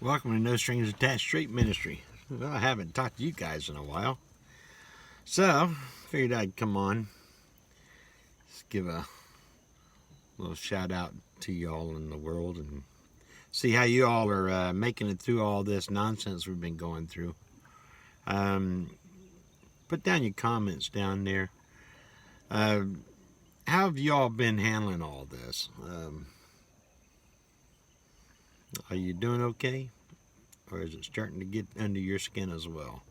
Welcome to No Strings Attached Street Ministry. Well, I haven't talked to you guys in a while, so figured I'd come on, just give a little shout out to y'all in the world and see how you all are making it through all this nonsense we've been going through. Put down your comments down there. How have you all been handling all this? Are you doing okay? Or is it starting to get under your skin as well?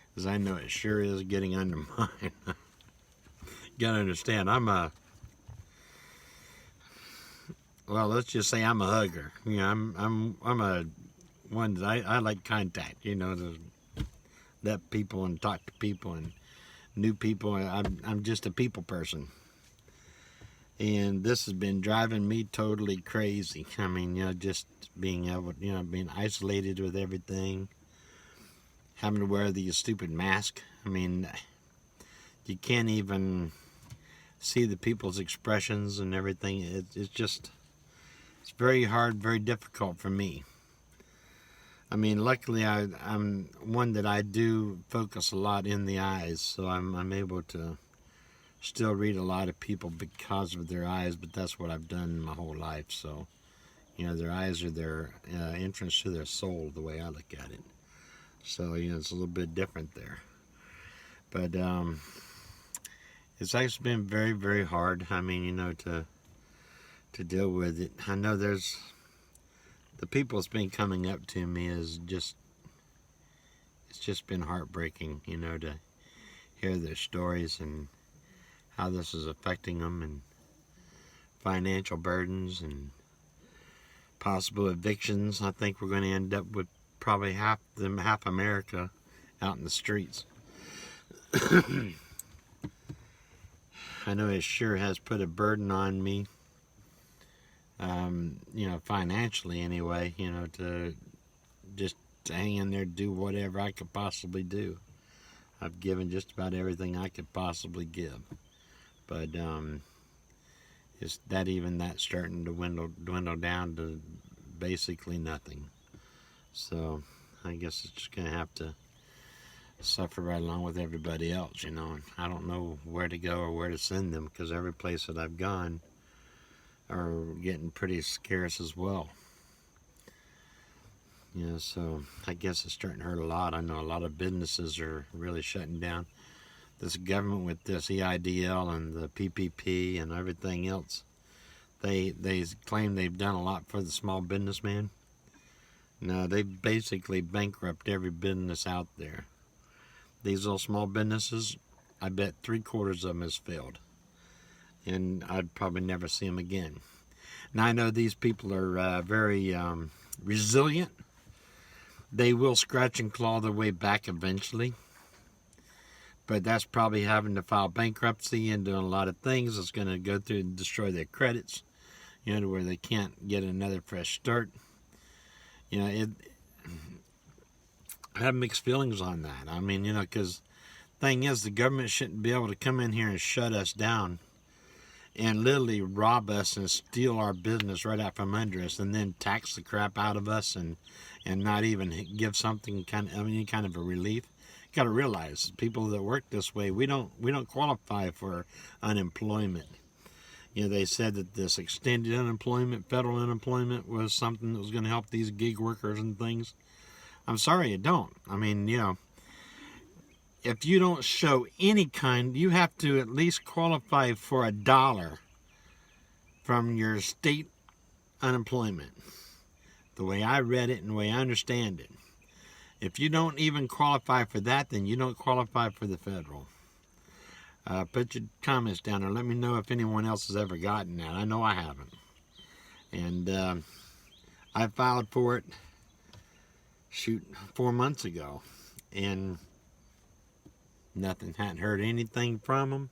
Because I know it sure is getting under mine. You gotta understand, well, let's just say I'm a hugger. You know, I'm a one that I like contact, to let people and talk to people and new people. I'm just a people person. And this has been driving me totally crazy. I mean, just being able, being isolated with everything, having to wear these stupid masks. I mean, you can't even see the people's expressions and everything. It's very hard, very difficult for me. I mean, luckily I'm one that I do focus a lot in the eyes, so I'm able to still read a lot of people because of their eyes, but that's what I've done my whole life. So, their eyes are their entrance to their soul, the way I look at it. So, it's a little bit different there. But it's actually been very, very hard. I mean, to deal with it. I know the people that's been coming up to me it's just been heartbreaking, to hear their stories and how this is affecting them, and financial burdens and possible evictions. I think we're going to end up with probably half America out in the streets. I know it sure has put a burden on me, financially anyway, to just hang in there, do whatever I could possibly do. I've given just about everything I could possibly give. But is that even that starting to dwindle down to basically nothing? So I guess it's just going to have to suffer right along with everybody else, And I don't know where to go or where to send them, because every place that I've gone are getting pretty scarce as well. So I guess it's starting to hurt a lot. I know a lot of businesses are really shutting down. This government with this EIDL and the PPP and everything else, they claim they've done a lot for the small businessman. No, they basically bankrupt every business out there. These little small businesses, I bet 3/4 of them has failed, and I'd probably never see them again. Now I know these people are very resilient. They will scratch and claw their way back eventually. But that's probably having to file bankruptcy and doing a lot of things that's going to go through and destroy their credits, to where they can't get another fresh start. I have mixed feelings on that. I mean, because thing is, the government shouldn't be able to come in here and shut us down and literally rob us and steal our business right out from under us, and then tax the crap out of us and not even give something any kind of a relief. Got to realize, people that work this way, we don't qualify for unemployment. They said that this extended unemployment, federal unemployment, was something that was going to help these gig workers and things. I'm sorry, it don't. I mean, if you don't show any kind, you have to at least qualify for $1 from your state unemployment. The way I read it and the way I understand it. If you don't even qualify for that, then you don't qualify for the federal. Put your comments down there. Let me know if anyone else has ever gotten that. I know I haven't. And I filed for it, 4 months ago. And nothing. Hadn't heard anything from them.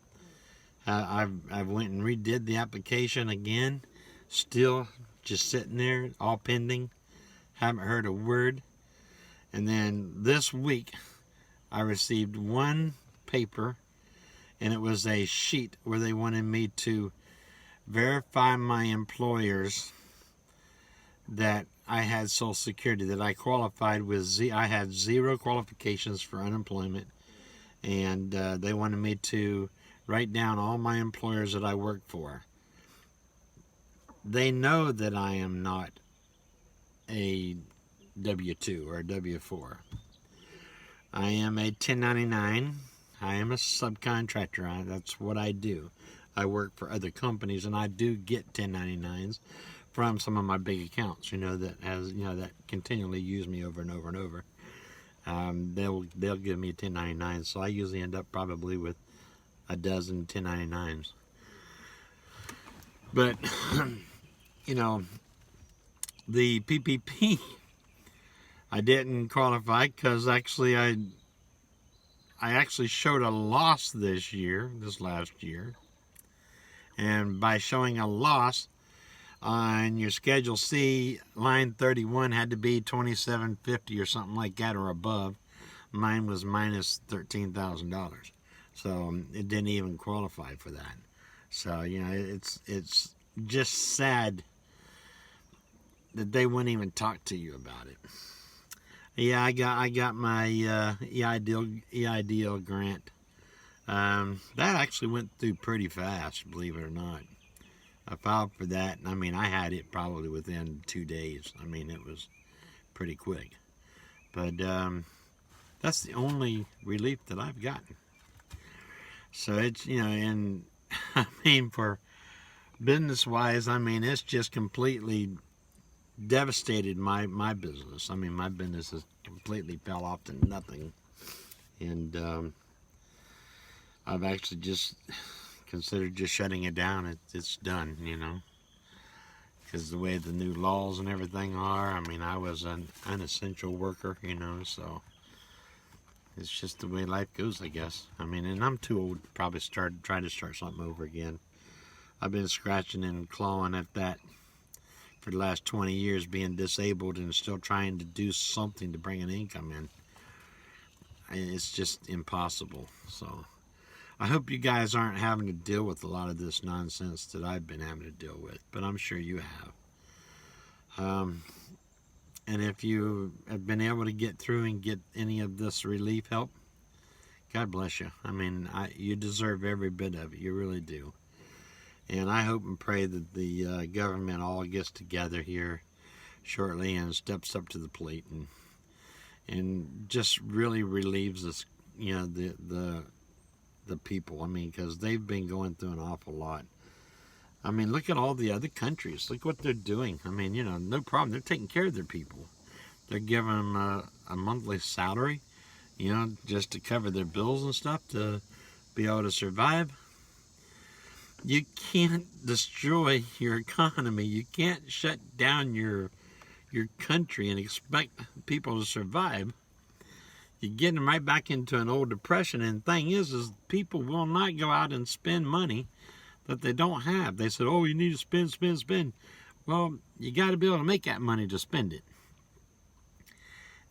I went and redid the application again. Still just sitting there, all pending. Haven't heard a word. And then this week, I received one paper, and it was a sheet where they wanted me to verify my employers that I had Social Security, that I qualified with I had 0 qualifications for unemployment, and they wanted me to write down all my employers that I worked for. They know that I am not a W-2 or a W-4. I am a 1099. I am a subcontractor. That's what I do. I work for other companies, and I do get 1099s from some of my big accounts, that continually use me over and over and over. They'll give me a 1099, so I usually end up probably with a dozen 1099s. But the PPP, I didn't qualify because actually I actually showed a loss this last year, and by showing a loss on your Schedule C, line 31 had to be 2750 or something like that or above. Mine was minus $13,000, so it didn't even qualify for that. So it's just sad that they wouldn't even talk to you about it. Yeah, I got my EIDL grant. That actually went through pretty fast, believe it or not. I filed for that, and I had it probably within 2 days. It was pretty quick. But that's the only relief that I've gotten. So it's, and for business-wise, it's just completely devastated my business. My business has completely fell off to nothing. And I've actually just considered just shutting it down. It's done, because the way the new laws and everything are, I was an unessential worker, so it's just the way life goes, I guess. And I'm too old to probably try to start something over again. I've been scratching and clawing at that for the last 20 years, being disabled and still trying to do something to bring an income in. It's just impossible. So I hope you guys aren't having to deal with a lot of this nonsense that I've been having to deal with, but I'm sure you have. And if you have been able to get through and get any of this relief help, God bless you. You deserve every bit of it. You really do. And I hope and pray that the government all gets together here shortly and steps up to the plate and just really relieves us, the people. Because they've been going through an awful lot. Look at all the other countries. Look what they're doing. No problem. They're taking care of their people. They're giving them a monthly salary, just to cover their bills and stuff, to be able to survive. You can't destroy your economy. You can't shut down your country and expect people to survive. You get them right back into an old depression. And the thing is people will not go out and spend money that they don't have. They said, oh, you need to spend. Well, you got to be able to make that money to spend it.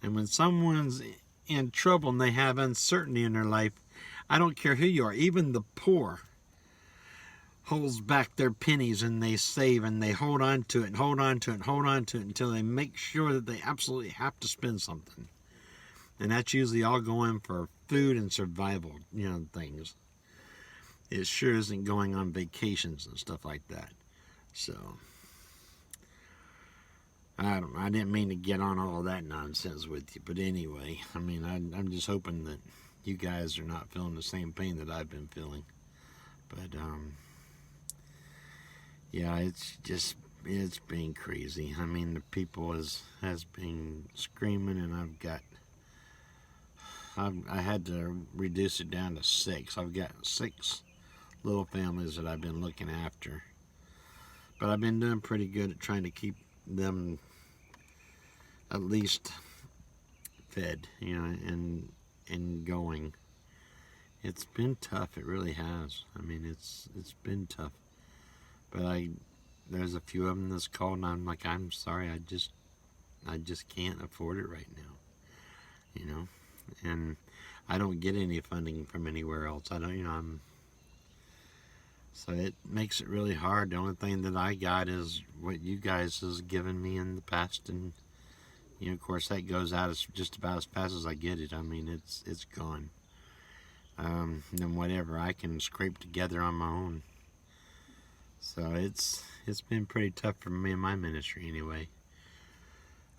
And when someone's in trouble and they have uncertainty in their life, I don't care who you are, even the poor holds back their pennies and they save and they hold on to it and hold on to it and hold on to it until they make sure that they absolutely have to spend something. And that's usually all going for food and survival, things. It sure isn't going on vacations and stuff like that. So I didn't mean to get on all that nonsense with you, but anyway, I'm just hoping that you guys are not feeling the same pain that I've been feeling. But yeah, it's been crazy. The people has been screaming, and I had to reduce it down to 6. I've got 6 little families that I've been looking after, but I've been doing pretty good at trying to keep them at least fed, and going. It's been tough. It really has. It's been tough. But there's a few of them that's called, and I'm like, I'm sorry, I just can't afford it right now, and I don't get any funding from anywhere else. I don't, So it makes it really hard. The only thing that I got is what you guys has given me in the past, and of course that goes out as just about as fast as I get it. I mean, it's gone. And whatever I can scrape together on my own. So it's been pretty tough for me in my ministry anyway.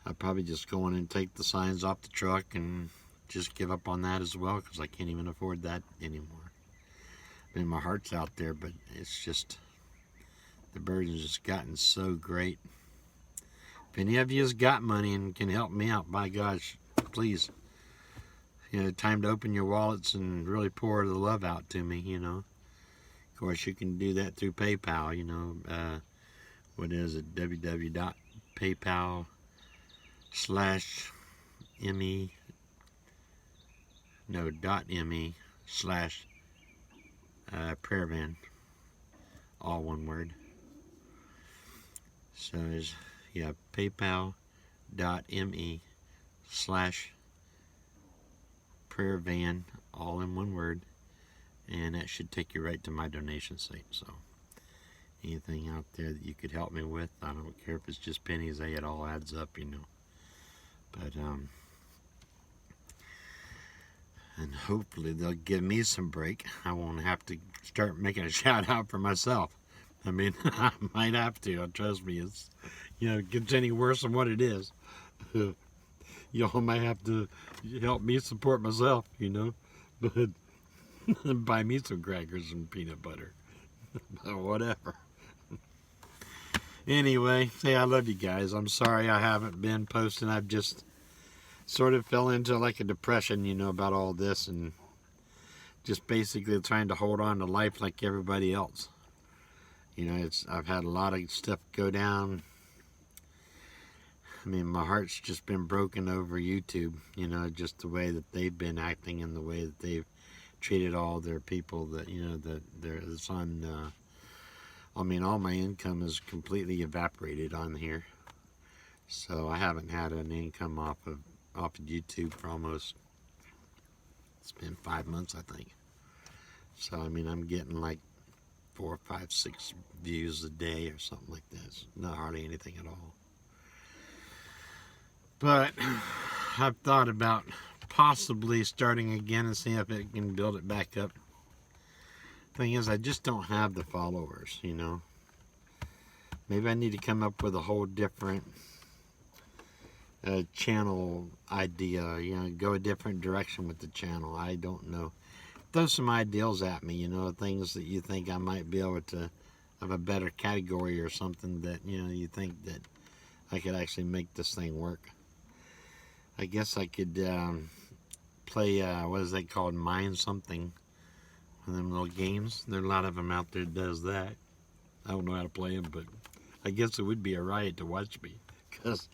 I'll probably just go in and take the signs off the truck and just give up on that as well, because I can't even afford that anymore. I mean, my heart's out there, but it's just, the burden's just gotten so great. If any of you has got money and can help me out, by gosh, please, time to open your wallets and really pour the love out to me, Of course, you can do that through PayPal, what is it, www.paypal.me /prayer van, all one word. So it's paypal.me /prayer van, all in one word, and that should take you right to my donation site. So anything out there that you could help me with, I don't care if it's just pennies, it all adds up, But and hopefully they'll give me some break. I won't have to start making a shout out for myself. I mean, I might have to. Trust me, it's it gets any worse than what it is. Y'all might have to help me support myself, but buy me some crackers and peanut butter, whatever. Anyway, hey, I love you guys. I'm sorry I haven't been posting. I've just sort of fell into like a depression, about all this, and just basically trying to hold on to life like everybody else. I've had a lot of stuff go down. I mean, my heart's just been broken over YouTube, just the way that they've been acting and the way that they've treated all their people that, that it's on, I mean, all my income is completely evaporated on here. So I haven't had an income off of YouTube for almost, it's been 5 months, I think. So, I mean, I'm getting like 4, 5, 6 views a day or something like that. It's not hardly anything at all. But I've thought about possibly starting again and seeing if it can build it back up. Thing is, I just don't have the followers, Maybe I need to come up with a whole different channel idea, go a different direction with the channel. I don't know. Throw some ideals at me, things that you think I might be able to have a better category or something that, you think that I could actually make this thing work. I guess I could play, what is that called, Mine Something, one of them little games. There are a lot of them out there that does that. I don't know how to play them, but I guess it would be a riot to watch me, because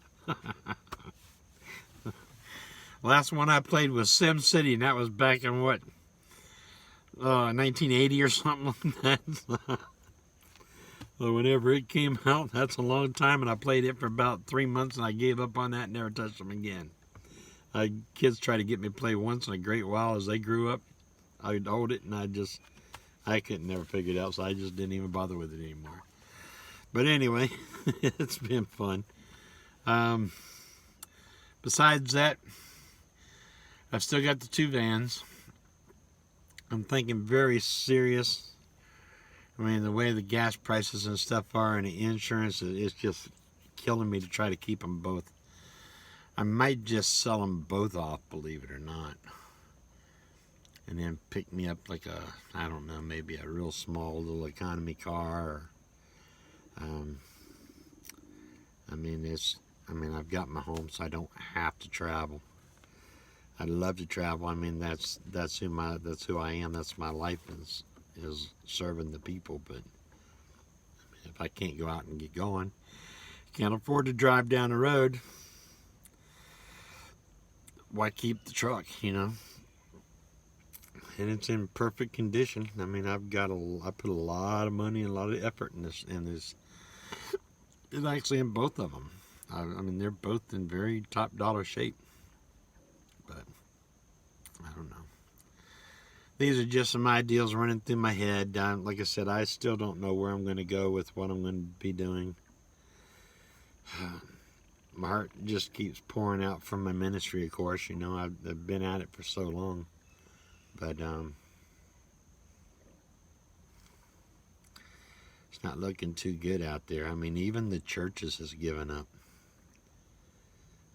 last one I played was Sim City, and that was back in 1980 or something like that. So whenever it came out, that's a long time, and I played it for about 3 months, and I gave up on that and never touched them again. Kids tried to get me to play once in a great while as they grew up. I'd hold it, and I couldn't never figure it out, so I just didn't even bother with it anymore. But anyway, it's been fun. Besides that, I've still got the 2 vans. I'm thinking very serious. I mean, the way the gas prices and stuff are and the insurance is just killing me to try to keep them both. I might just sell them both off, believe it or not. And then pick me up like I don't know, maybe a real small little economy car. Or, I've got my home, so I don't have to travel. I'd love to travel. I mean, that's who I am. That's my life is serving the people. But if I can't go out and get going, can't afford to drive down the road, why keep the truck? And it's in perfect condition. I mean, I put a lot of money and a lot of effort in this. It's actually in both of them. I mean, they're both in very top dollar shape. But I don't know. these are just some ideas running through my head. Like I said, I still don't know where I'm going to go with what I'm going to be doing. My heart just keeps pouring out from my ministry, of course. You know, I've been at it for so long. But it's not looking too good out there. I mean, even the churches has given up.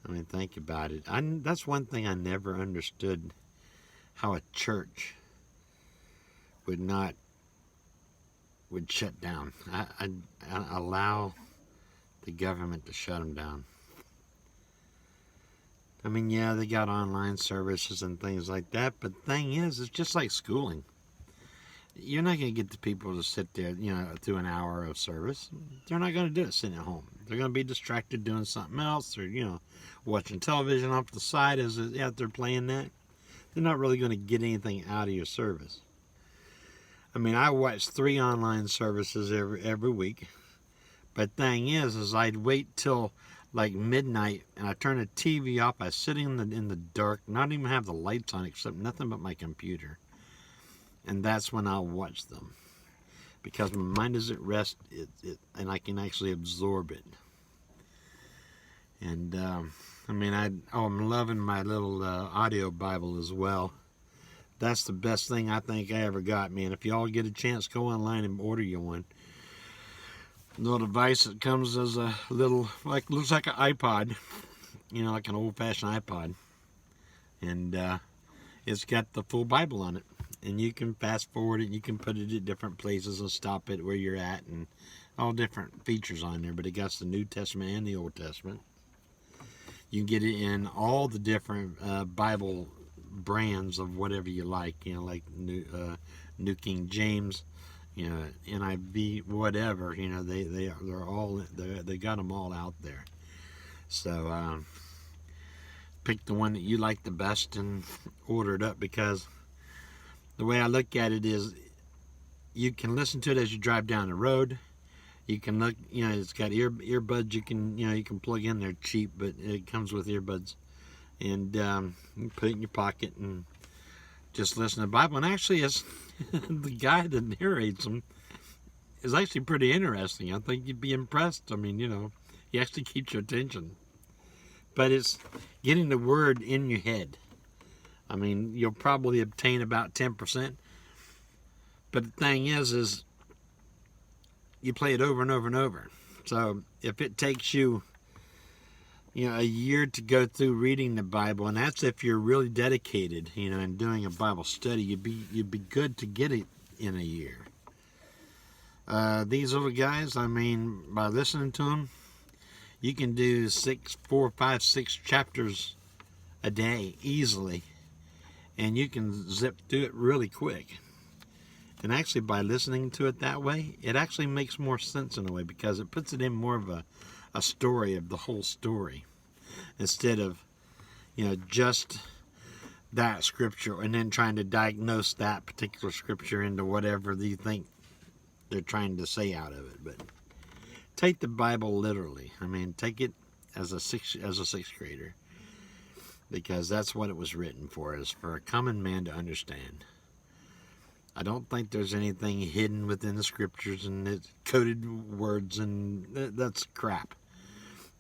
I mean, think about it. That's one thing I never understood, how a church would shut down. I allow the government to shut them down. I mean, yeah, they got online services and things like that, but the thing is, it's just like schooling. You're not going to get the people to sit there, you know, through an hour of service. They're not going to do it sitting at home. They're going to be distracted doing something else, or, you know, watching television off the side as they're playing that. They're not really going to get anything out of your service. I mean, I watch 3 online services every week. But thing is I'd wait till like midnight and I turn the TV off. I sit in the dark, not even have the lights on except nothing but my computer. And that's when I'll watch them, because my mind is at rest, and I can actually absorb it. And I mean, I'm loving my little audio Bible as well. That's the best thing I think I ever got, man. If y'all get a chance, go online and order you one. Little device that comes as a little, looks like an iPod, you know, like an old-fashioned iPod, and it's got the full Bible on it, and you can fast forward it, you can put it at different places and stop it where you're at, and all different features on there. But it got the New Testament and the Old Testament. You can get it in all the different Bible brands of whatever you like, you know, like New King James, you know, NIV, whatever, you know, they got them all out there. So pick the one that you like the best and order it up, because the way I look at it is, you can listen to it as you drive down the road. You can look, you know, it's got earbuds. You can plug in. They're cheap, but it comes with earbuds, and you put it in your pocket and just listen to the Bible. And actually, it's the guy that narrates them is actually pretty interesting. I think you'd be impressed. I mean, you know, he actually keeps your attention. But it's getting the word in your head. I mean, you'll probably obtain about 10%. But the thing is you play it over and over and over. So if it takes you, you know, a year to go through reading the Bible, and that's if you're really dedicated, you know, and doing a Bible study, you'd be good to get it in a year. These little guys, I mean, by listening to them, you can do 4, 5, 6 chapters a day easily, and you can zip through it really quick. And actually, by listening to it that way, it actually makes more sense in a way, because it puts it in more of a story of the whole story, instead of, you know, just that scripture and then trying to diagnose that particular scripture into whatever you think they're trying to say out of it. But take the Bible literally. I mean, take it as a sixth grader, because that's what it was written for, is for a common man to understand. I don't think there's anything hidden within the scriptures and it's coded words, and that's crap.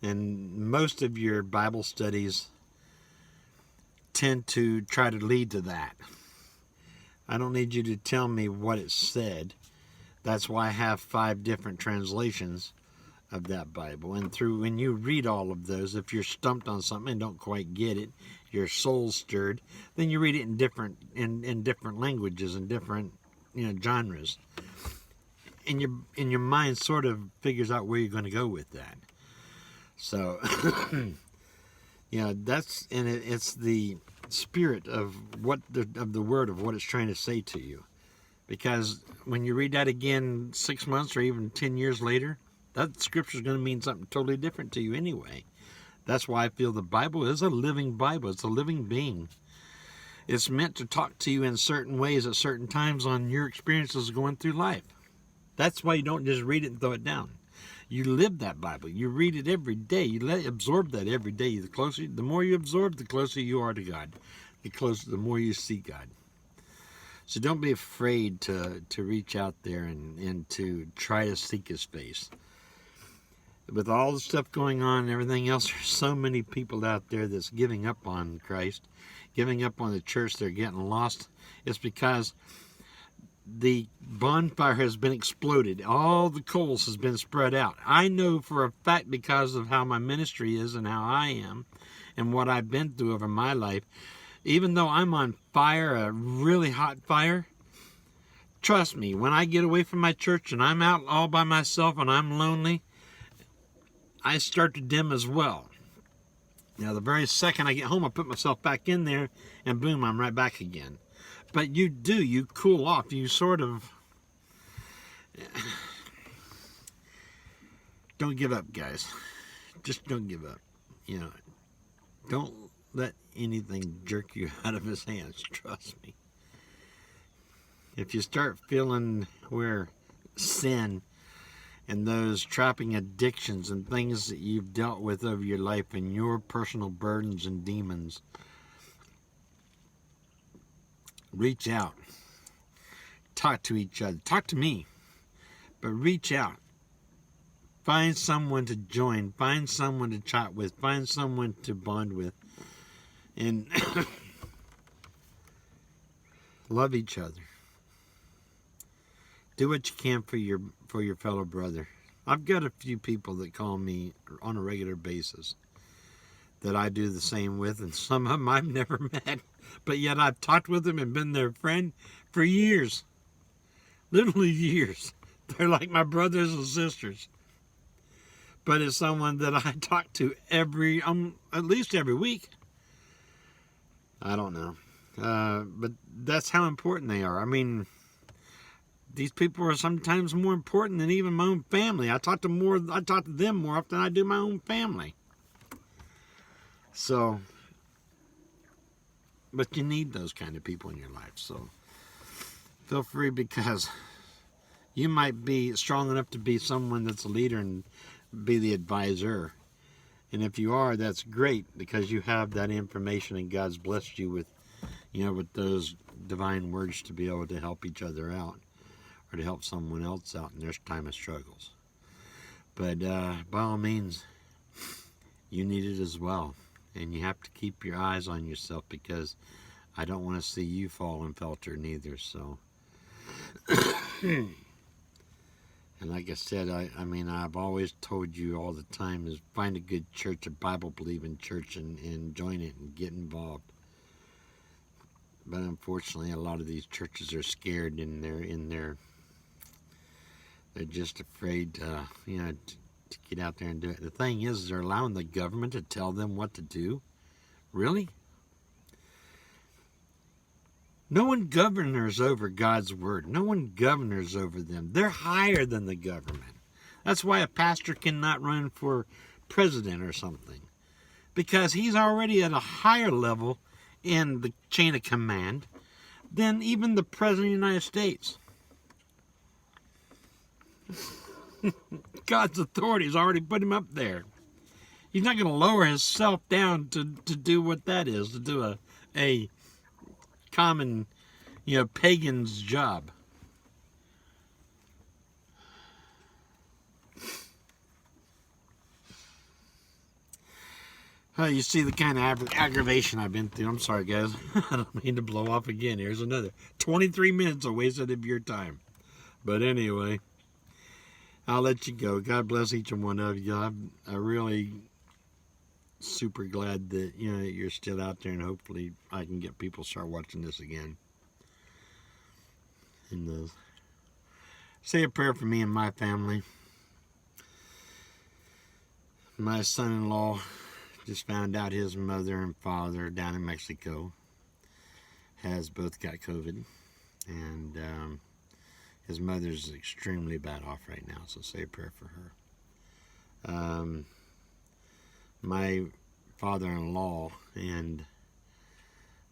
And most of your Bible studies tend to try to lead to that. I don't need you to tell me what it said. That's why I have 5 different translations of that Bible. And when you read all of those, if you're stumped on something and don't quite get it, your soul's stirred, then you read it in different languages and different, you know, genres. And your mind sort of figures out where you're going to go with that. So, you know, it's the spirit of the word of what it's trying to say to you. Because when you read that again 6 months or even 10 years later, that scripture is going to mean something totally different to you anyway. That's why I feel the Bible is a living Bible. It's a living being. It's meant to talk to you in certain ways at certain times on your experiences going through life. That's why you don't just read it and throw it down. You live that Bible. You read it every day. You absorb that every day. The more you absorb, the closer you are to God. The more you see God. So don't be afraid to reach out there and to try to seek his face. With all the stuff going on and everything else, there's so many people out there that's giving up on Christ, giving up on the church. They're getting lost. It's because the bonfire has been exploded. All the coals has been spread out. I know for a fact, because of how my ministry is and how I am and what I've been through over my life, even though I'm on fire, a really hot fire, trust me, when I get away from my church and I'm out all by myself and I'm lonely, I start to dim as well. Now, the very second I get home, I put myself back in there, and boom, I'm right back again. But you cool off. You sort of... Don't give up, guys. Just don't give up. You know, don't let anything jerk you out of his hands. Trust me. If you start feeling where sin and those trapping addictions and things that you've dealt with over your life and your personal burdens and demons, reach out. Talk to each other. Talk to me. But reach out. Find someone to join. Find someone to chat with. Find someone to bond with. And love each other. Do what you can for your fellow brother. I've got a few people that call me on a regular basis that I do the same with, and some of them I've never met, but yet I've talked with them and been their friend for years. Literally years. They're like my brothers and sisters. But it's someone that I talk to at least every week. I don't know. But that's how important they are. I mean, these people are sometimes more important than even my own family. I talk to them more often than I do my own family. So, but you need those kind of people in your life. So, feel free, because you might be strong enough to be someone that's a leader and be the advisor. And if you are, that's great, because you have that information and God's blessed you with, with those divine words to be able to help each other out, or to help someone else out in their time of struggles. But by all means, you need it as well. And you have to keep your eyes on yourself, because I don't want to see you fall and falter neither. So, and like I said, I've always told you all the time, is find a good church, a Bible-believing church, and join it and get involved. But unfortunately, a lot of these churches are scared, and they're just afraid to get out there and do it. The thing is, they're allowing the government to tell them what to do. Really? No one governs over God's word. No one governs over them. They're higher than the government. That's why a pastor cannot run for president or something, because he's already at a higher level in the chain of command than even the President of the United States. God's authority has already put him up there. He's not going to lower himself down to do what that is, to do a common, pagan's job. You see the kind of aggravation I've been through. I'm sorry, guys. I don't mean to blow off again. Here's another 23 minutes of wasted of your time. But anyway, I'll let you go. God bless each and one of you. I'm really super glad that you're still out there, and hopefully I can get people to start watching this again. And say a prayer for me and my family. My son-in-law just found out his mother and father down in Mexico has both got COVID, and his mother's extremely bad off right now, so say a prayer for her. My father-in-law and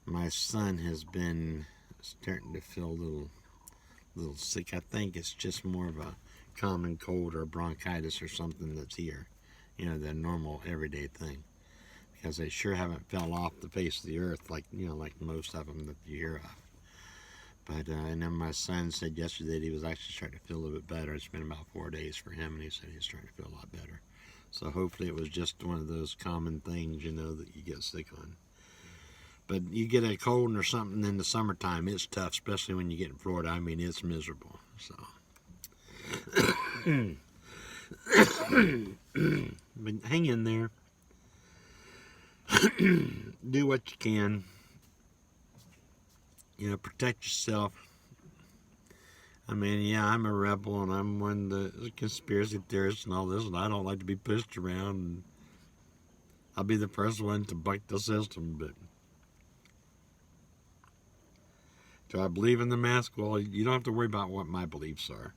my son has been starting to feel a little sick. I think it's just more of a common cold or bronchitis or something that's here, the normal everyday thing, because they sure haven't fell off the face of the earth like most of them that you hear of. But and then my son said yesterday that he was actually starting to feel a little bit better. It's been about 4 days for him, and he said he's starting to feel a lot better. So hopefully it was just one of those common things, that you get sick on. But you get a cold or something in the summertime, it's tough, especially when you get in Florida. I mean, it's miserable. So, but hang in there. Do what you can. Protect yourself. I mean, yeah, I'm a rebel, and I'm one of the conspiracy theorists and all this, and I don't like to be pushed around. And I'll be the first one to buck the system, but do I believe in the mask? Well, you don't have to worry about what my beliefs are.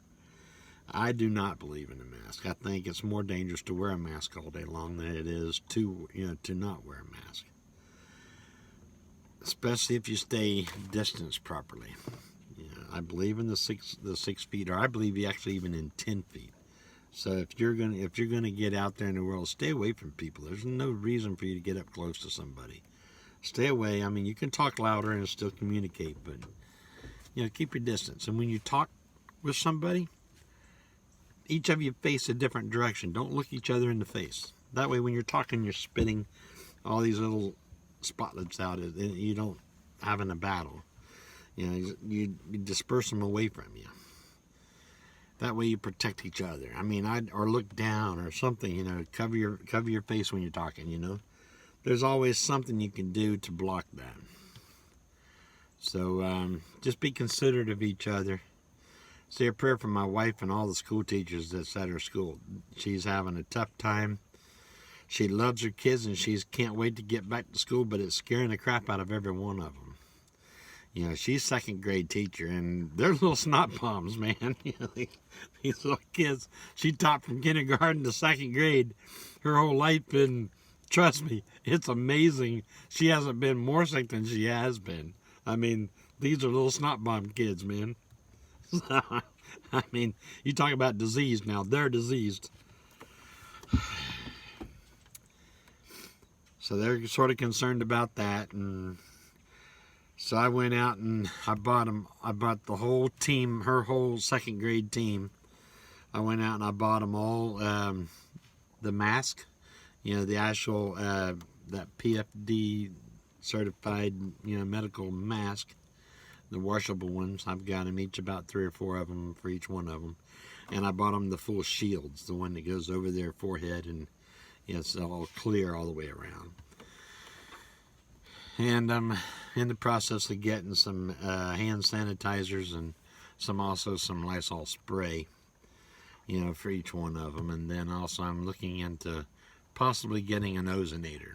I do not believe in the mask. I think it's more dangerous to wear a mask all day long than it is to not wear a mask. Especially if you stay distanced properly. I believe in the six feet, or I believe actually even in 10 feet. So if you're gonna get out there in the world, stay away from people. There's no reason for you to get up close to somebody. Stay away. I mean, you can talk louder and still communicate, but keep your distance. And when you talk with somebody, each of you face a different direction. Don't look each other in the face. That way, when you're talking, you're spitting all these little spotlets out, and you don't have in a battle. You disperse them away from you. That way you protect each other. I mean, or look down or something. Cover your face when you're talking. There's always something you can do to block that. So just be considerate of each other. Say a prayer for my wife and all the school teachers that's at her school. She's having a tough time. She loves her kids and she can't wait to get back to school, but it's scaring the crap out of every one of them. She's second grade teacher, and they're little snot bombs, man. These little kids. She taught from kindergarten to second grade her whole life, and trust me, it's amazing. She hasn't been more sick than she has been. I mean, these are little snot bomb kids, man. So, I mean, you talk about disease now. They're diseased. So they're sort of concerned about that, and so I went out and I bought the whole team, her whole second grade team. I went out and I bought them all the mask, the actual that PFD certified medical mask, the washable ones. I've got them each, about 3 or 4 of them for each one of them, and I bought them the full shields, the one that goes over their forehead and it's all clear all the way around. And I'm in the process of getting some hand sanitizers and some Lysol spray, for each one of them. And then also I'm looking into possibly getting an ozonator.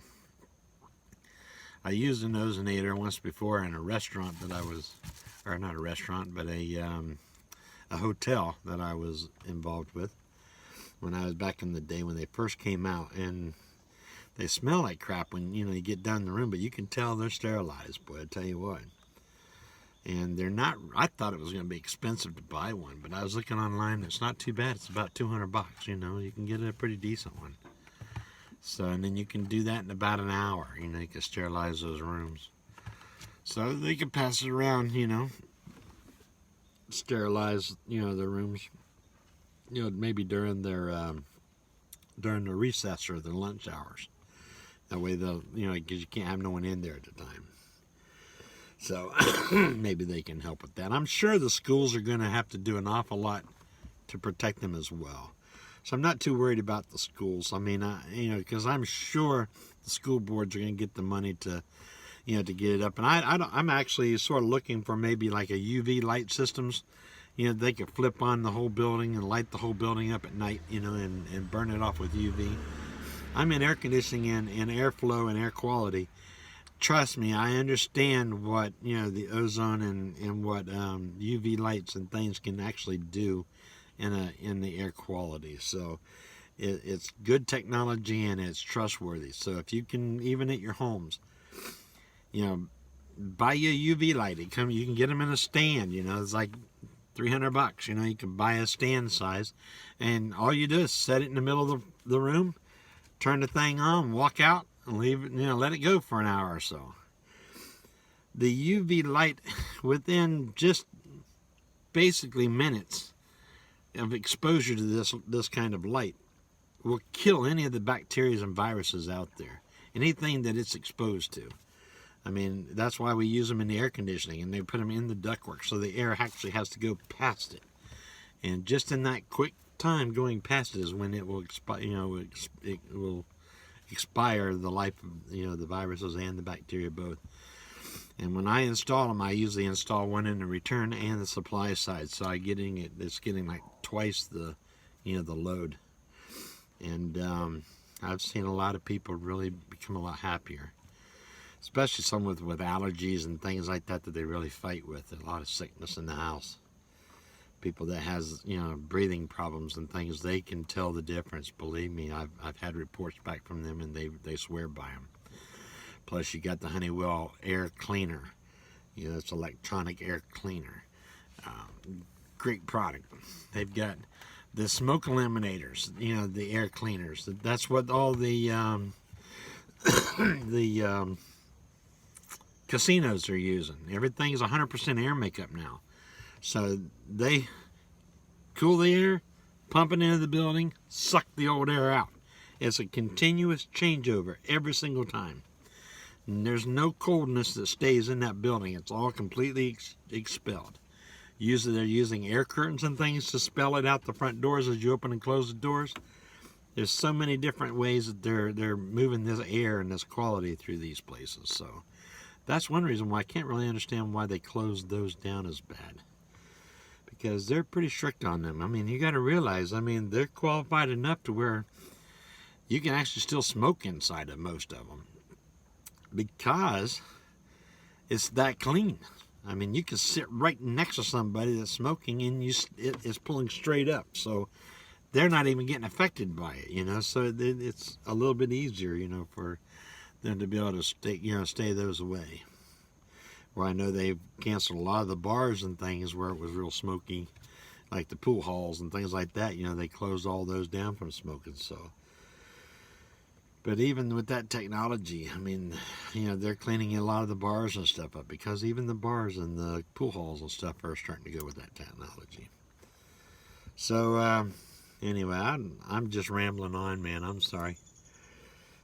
I used an ozonator once before in a restaurant that I was, or not a restaurant, but a hotel that I was involved with when I was back in the day when they first came out, and they smell like crap when you get down in the room, but you can tell they're sterilized, boy, I tell you what. And they're not. I thought it was going to be expensive to buy one, but I was looking online. It's not too bad. It's about $200. You can get a pretty decent one. So, and then you can do that in about an hour. You can sterilize those rooms. So they can pass it around. Sterilize the rooms. Maybe during their recess or their lunch hours. That way they'll, because you can't have no one in there at the time. So maybe they can help with that. I'm sure the schools are going to have to do an awful lot to protect them as well. So I'm not too worried about the schools. I mean, because I'm sure the school boards are going to get the money to, to get it up. And I'm actually sort of looking for maybe like a UV light systems. They could flip on the whole building and light the whole building up at night, and burn it off with UV. I'm in air conditioning and airflow and air quality. Trust me, I understand what, the ozone and what UV lights and things can actually do in the air quality. So it's good technology and it's trustworthy. So if you can, even at your homes, buy you a UV light. You can get them in a stand. It's like $300. You can buy a stand size, and all you do is set it in the middle of the room, turn the thing on, walk out, and leave it. Let it go for an hour or so. the UV light, within just basically minutes of exposure to this kind of light, will kill any of the bacteria and viruses out there, anything that it's exposed to. I mean, that's why we use them in the air conditioning, and they put them in the ductwork, so the air actually has to go past it. And just in that quick time going past it is when it will expire. It will expire the life of the viruses and the bacteria both. And when I install them, I usually install one in the return and the supply side, so it's getting like twice the the load. And I've seen a lot of people really become a lot happier, especially some with allergies and things like that they really fight with. A lot of sickness in the house. People that has breathing problems and things, they can tell the difference. Believe me, I've had reports back from them, and they swear by them. Plus, you got the Honeywell air cleaner. It's electronic air cleaner. Great product. They've got the smoke eliminators. The air cleaners. That's what all the the casinos are using. Everything's 100% air makeup now. So they cool the air, pump it into the building, suck the old air out. It's a continuous changeover every single time. And there's no coldness that stays in that building. It's all completely expelled. Usually they're using air curtains and things to spell it out the front doors as you open and close the doors. There's so many different ways that they're moving this air and this quality through these places. So that's one reason why I can't really understand why they closed those down as bad. Because they're pretty strict on them. I mean, you got to realize, they're qualified enough to where you can actually still smoke inside of most of them. Because it's that clean. You can sit right next to somebody that's smoking and it's pulling straight up. So they're not even getting affected by it, So it's a little bit easier, for them to be able to stay those away. Where I know they've canceled a lot of the bars and things where it was real smoky, like the pool halls and things like that. They closed all those down from smoking. So, but even with that technology, they're cleaning a lot of the bars and stuff up, because even the bars and the pool halls and stuff are starting to go with that technology. So anyway, I'm just rambling on, man. I'm sorry.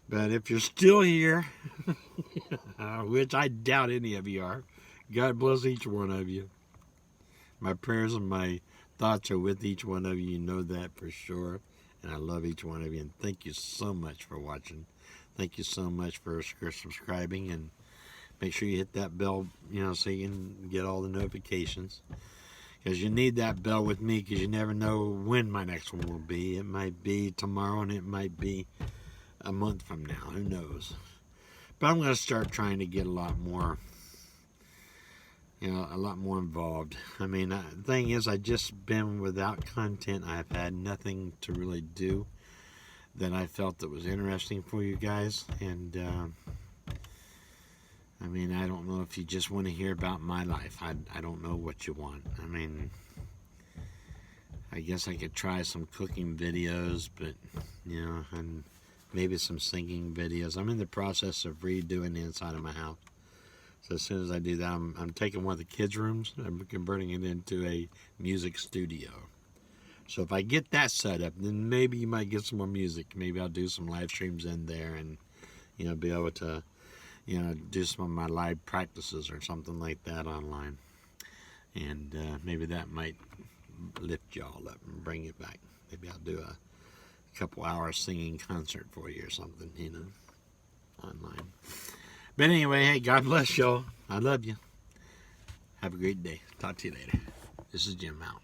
But if you're still here, which I doubt any of you are, God bless each one of you. My prayers and my thoughts are with each one of you. You know that for sure. And I love each one of you. And thank you so much for watching. Thank you so much for subscribing. And make sure you hit that bell, so you can get all the notifications. Because you need that bell with me, because you never know when my next one will be. It might be tomorrow, and it might be a month from now. Who knows? But I'm going to start trying to get a lot more involved. The thing is, I've just been without content. I've had nothing to really do that I felt that was interesting for you guys. And I don't know if you just want to hear about my life. I don't know what you want. I guess I could try some cooking videos, but and maybe some singing videos. I'm in the process of redoing the inside of my house. So as soon as I do that, I'm taking one of the kids' rooms and I'm converting it into a music studio. So if I get that set up, then maybe you might get some more music. Maybe I'll do some live streams in there and, be able to, do some of my live practices or something like that online. And maybe that might lift y'all up and bring it back. Maybe I'll do a couple hours singing concert for you or something, online. But anyway, hey, God bless y'all. I love you. Have a great day. Talk to you later. This is Jim out.